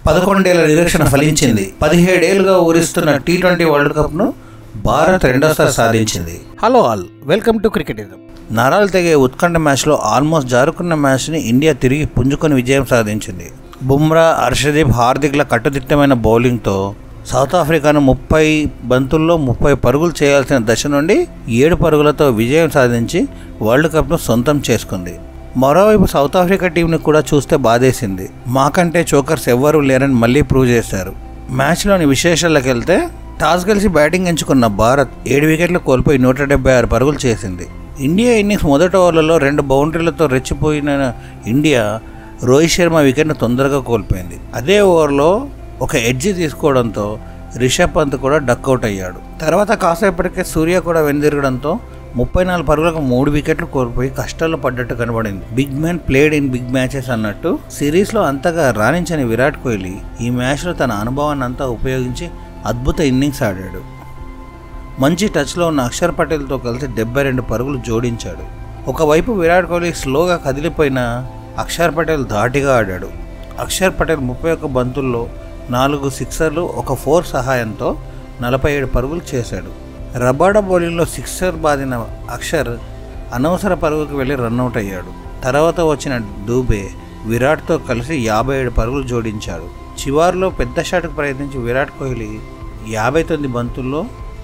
11 ఏళ్ల నిరీక్షణ ఫలించింది. 17 ఏళ్లుగా ఊరిస్తున్న టీ20 వరల్డ్ కప్ను భారత్ రెండోసారి సాధించింది. Hello all, welcome to Cricketism. నరాలు తెగే ఉత్కంఠ మ్యాచ్లో ఆల్మోస్ట్ జారుకున్న మ్యాచ్ని ఇండియా తిరిగి పుంజుకొని విజయం సాధించింది. బుమ్రా, హర్షదీప్, హార్దిక్ల కట్టుదిట్టమైన బౌలింగ్తో సౌత్ ఆఫ్రికాను 30 బంతుల్లో 30 పరుగులు చేయాల్సిన దశ నుండి 7 పరుగులతో విజయం సాధించి వరల్డ్ కప్ను సొంతం చేసుకుంది. మరోవైపు సౌత్ ఆఫ్రికా టీంని కూడా చూస్తే బాధేసింది. మాకంటే చోకర్స్ ఎవ్వరూ లేరని మళ్ళీ ప్రూవ్ చేశారు. మ్యాచ్లోని విశేషాలకు వెళ్తే టాస్ గెలిచి బ్యాటింగ్ ఎంచుకున్న భారత్ 7 వికెట్లు కోల్పోయి 176 పరుగులు చేసింది. ఇండియా ఇన్నింగ్స్ మొదటి ఓవర్లలో 2 బౌండరీలతో రెచ్చిపోయిన ఇండియా రోహిత్ శర్మ వికెట్ను తొందరగా కోల్పోయింది. అదే ఓవర్లో ఒక ఎడ్జి తీసుకోవడంతో రిషబ్ పంత్ కూడా డక్అవుట్ అయ్యాడు. తర్వాత కాసేపటికే సూర్య కూడా వెనుదిరగడంతో 34 పరుగులకు 3 వికెట్లు కోల్పోయి కష్టాల్లో పడ్డట్టు కనబడింది. Big man played in big matches అన్నట్టు సిరీస్లో అంతగా రాణించని విరాట్ కోహ్లీ ఈ మ్యాచ్లో తన అనుభవాన్ని అంతా ఉపయోగించి అద్భుత ఇన్నింగ్స్ ఆడాడు. మంచి టచ్లో ఉన్న అక్షర్ పటేల్తో కలిసి 72 పరుగులు జోడించాడు. ఒకవైపు విరాట్ కోహ్లీ స్లోగా కదిలిపోయిన అక్షర్ పటేల్ ధాటిగా ఆడాడు. అక్షర్ పటేల్ 31 బంతుల్లో 4 సిక్సర్లు, 1 4 సహాయంతో 47 పరుగులు చేశాడు. రబాడా బౌలింగ్లో సిక్సర్ బాదిన అక్షర్ అనవసర పరుగుకు వెళ్ళి రన్అట్ అయ్యాడు. తర్వాత వచ్చిన దూబే విరాట్తో కలిసి 57 పరుగులు జోడించాడు. చివర్లో పెద్ద షాట్కు ప్రయత్నించి విరాట్ కోహ్లీ 59 బంతుల్లో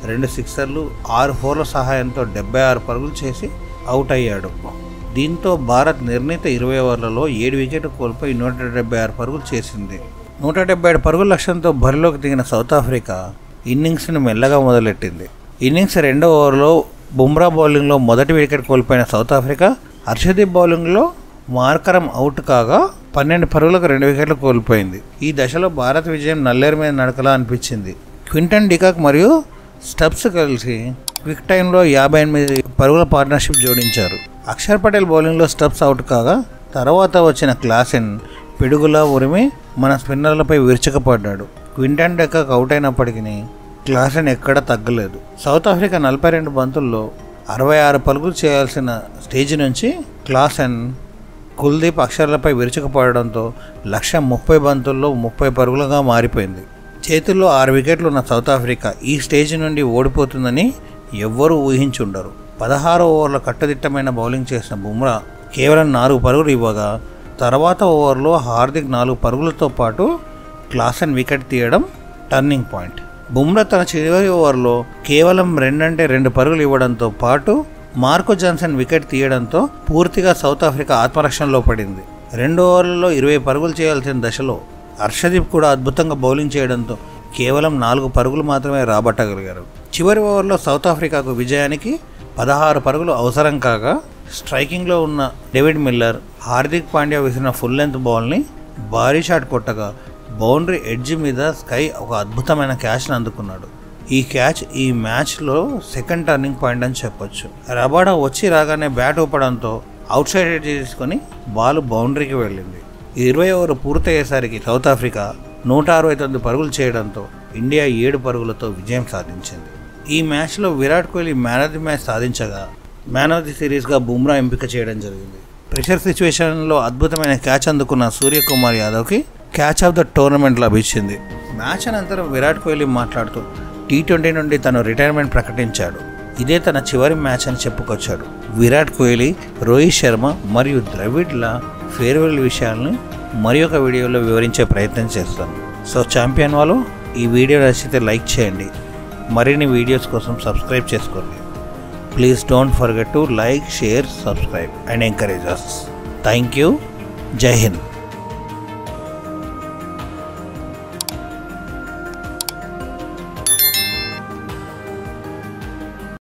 2 సిక్సర్లు, 6 4ల సహాయంతో 76 పరుగులు చేసి అవుట్ అయ్యాడు. దీంతో భారత్ నిర్ణీత 20 ఓవర్లలో 7 వికెట్లు కోల్పోయి 176 పరుగులు చేసింది. 177 పరుగుల లక్ష్యంతో బరిలోకి దిగిన సౌత్ ఆఫ్రికా ఇన్నింగ్స్ను మెల్లగా మొదలెట్టింది. ఇన్నింగ్స్ 2వ ఓవర్లో బుమ్రా బౌలింగ్లో మొదటి వికెట్ కోల్పోయిన సౌత్ ఆఫ్రికా హర్షదీప్ బౌలింగ్లో మార్కరం అవుట్ కాగా 12 పరుగులకు 2 వికెట్లు కోల్పోయింది. ఈ దశలో భారత్ విజయం నల్లేరు మీద నడకలా అనిపించింది. క్వింటన్ డికాక్ మరియు స్టబ్స్ కలిసి క్విక్ టైంలో 58 పరుగుల పార్ట్నర్షిప్ జోడించారు. అక్షర్ పటేల్ బౌలింగ్లో స్టబ్స్ అవుట్ కాగా తర్వాత వచ్చిన క్లాసెన్ పిడుగులా ఉరిమి మన స్పిన్నర్లపై విరుచుకుపడ్డాడు. క్వింటన్ డికాక్ అవుట్ అయినప్పటికీ క్లాసెన్ ఎక్కడా తగ్గలేదు. సౌత్ ఆఫ్రికా 42 బంతుల్లో 66 పరుగులు చేయాల్సిన స్టేజ్ నుంచి క్లాసెన్, కుల్దీప్, అక్షర్లపై విరుచుకుపడడంతో లక్ష్యం 30 బంతుల్లో 30 పరుగులుగా మారిపోయింది. చేతుల్లో 6 వికెట్లు ఉన్న సౌత్ ఆఫ్రికా ఈ స్టేజ్ నుండి ఓడిపోతుందని ఎవ్వరూ ఊహించుండరు. 16 ఓవర్ల కట్టుదిట్టమైన బౌలింగ్ చేసిన బుమ్రా కేవలం 4 పరుగులు ఇవ్వగా తర్వాత ఓవర్లో హార్దిక్ 4 పరుగులతో పాటు క్లాసెన్ వికెట్ తీయడం టర్నింగ్ పాయింట్. బుమ్రా తన చివరి ఓవర్లో కేవలం 2 పరుగులు ఇవ్వడంతో పాటు మార్కో జాన్సన్ వికెట్ తీయడంతో పూర్తిగా సౌత్ ఆఫ్రికా ఆత్మరక్షణలో పడింది. 2 ఓవర్లలో 20 పరుగులు చేయాల్సిన దశలో హర్షదీప్ కూడా అద్భుతంగా బౌలింగ్ చేయడంతో కేవలం 4 పరుగులు మాత్రమే రాబట్టగలిగారు. చివరి ఓవర్లో సౌత్ ఆఫ్రికాకు విజయానికి 16 పరుగులు అవసరం కాగా స్ట్రైకింగ్లో ఉన్న డేవిడ్ మిల్లర్, హార్దిక్ పాండ్యా విసిరిన ఫుల్ లెంత్ బాల్ని భారీ షాట్ కొట్టగా బౌండరీ ఎడ్జ్ మీద స్కై ఒక అద్భుతమైన క్యాచ్ను అందుకున్నాడు. ఈ క్యాచ్ ఈ మ్యాచ్లో సెకండ్ టర్నింగ్ పాయింట్ అని చెప్పొచ్చు. రబాడా వచ్చి రాగానే బ్యాట్ ఊపడంతో అవుట్ సైడ్ ఎడ్జ్ తీసుకొని బాల్ బౌండరీకి వెళ్ళింది. 20 ఓవర్ పూర్తయ్యేసరికి సౌత్ ఆఫ్రికా 169 పరుగులు చేయడంతో ఇండియా 7 పరుగులతో విజయం సాధించింది. ఈ మ్యాచ్లో Virat Kohli man of the match సాధించగా మ్యాన్ ఆఫ్ ది సిరీస్గా బుమ్రా ఎంపిక చేయడం జరిగింది. ప్రెషర్ సిచ్యువేషన్లో అద్భుతమైన క్యాచ్ అందుకున్న సూర్యకుమార్ యాదవ్కి క్యాచ్ ఆఫ్ ద టోర్నమెంట్ లభించింది. మ్యాచ్ అనంతరం విరాట్ కోహ్లీ మాట్లాడుతూ టీ20 నుండి తను రిటైర్మెంట్ ప్రకటించాడు. ఇదే తన చివరి మ్యాచ్ అని చెప్పుకొచ్చాడు. విరాట్ కోహ్లీ, రోహిత్ శర్మ మరియు ద్రవిడ్ల ఫేర్వెల్ విషయాలను మరి ఒక వీడియోలో వివరించే ప్రయత్నం చేస్తాను. సో ఛాంపియన్ వాళ్ళు ఈ వీడియో నచ్చితే లైక్ చేయండి. మరిన్ని వీడియోస్ కోసం సబ్స్క్రైబ్ చేసుకోండి. Please don't forget to like, share, subscribe and encourage us. Thank you. జై హింద్.